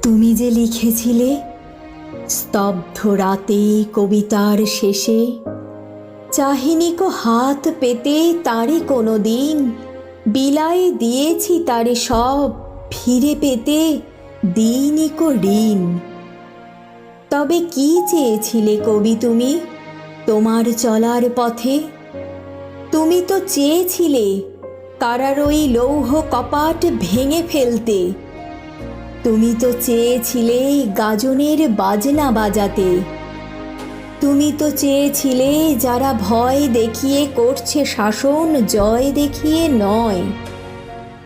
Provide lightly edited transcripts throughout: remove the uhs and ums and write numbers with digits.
তুমি যে লিখেছিলে স্তব্ধ রাতে কবিতার শেষে, চাহিনি কো হাত পেতে তারে কোনো দিন, বিলায়ে দিয়েছি তারে সব ফিরে পেতে দিইনি কো ঋণ। তবে কি চেয়েছিলে কবি তুমি তোমার চলার পথে? তুমি তো চেয়েছিলে কারার ওই লৌহ কপাট ভেঙে ফেলতে। তুমি তো চেয়েছিলে গাজনের বাজনা বাজাতে। তুমি তো চেয়েছিলে যারা ভয় দেখিয়ে করছে শাসন জয় দেখিয়ে নয়,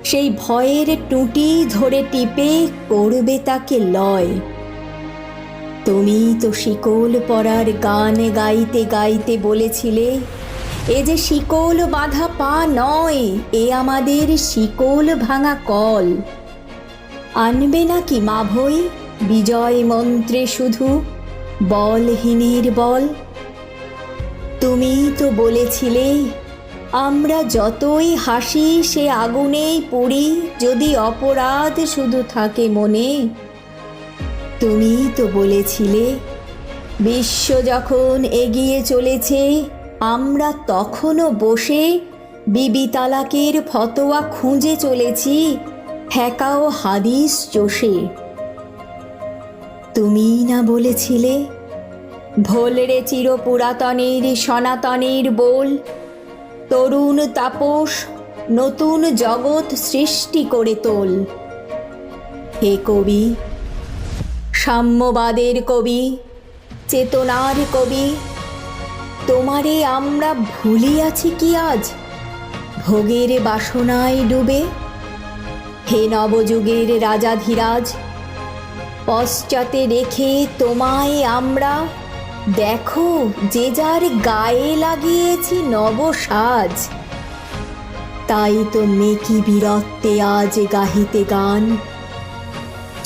সেই ভয়ের টুটি ধরে টিপে করবে তাকে লয়। তুমি তো শিকল পরার গান গাইতে গাইতে বলেছিলে, এ যে শিকল বাঁধা পা নয়, এ আমাদের শিকল ভাঙা কল। আনবে নাকি মাভৈ বিজয় মন্ত্রে শুধু বলহীনের বল? তুমি তো বলেছিলে, আমরা যতই হাসি সে আগুনেই পুড়ি যদি অপরাধ শুধু থাকে মনে। তুমি তো বলেছিলে, বিশ্ব যখন এগিয়ে চলেছে আমরা তখনও বসে বিবি তালাকের ফতোয়া খুঁজে চলেছি ফ্যাকাও হাদিস চষে। তুমি না বলেছিলে, ভোলরে চির পুরাতনের সনাতনের বোল, তরুণ তাপস নতুন জগৎ সৃষ্টি করে তোল। হে কবি, সাম্যবাদের কবি, চেতনার কবি, তোমারে আমরা ভুলিয়াছি কি আজ ভোগের বাসনায় ডুবে? হে নবযুগের রাজাধিরাজ, পশ্চাতে রেখে তোমায় আমরা দেখো যে যার গায়ে লাগিয়েছি নব সাজ। তাই তো মেকি বীরত্বে আজ গাহিতে গান,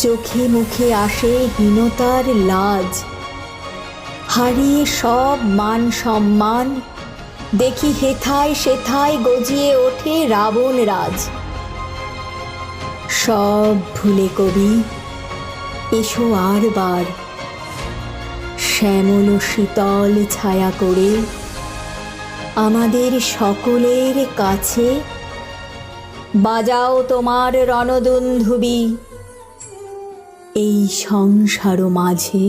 চোখে মুখে আসে হীনতার লাজ। হারিয়ে সব মান সম্মান দেখি হেথায় সেথায় গজিয়ে ওঠে রাবণ রাজ। সব ভুলে কবি এসো আর বার, শ্যামল শীতল ছায়া করে আমাদের সকলের কাছে বাজাও তোমার রণদুন্ধুবি এই সংসার মাঝে।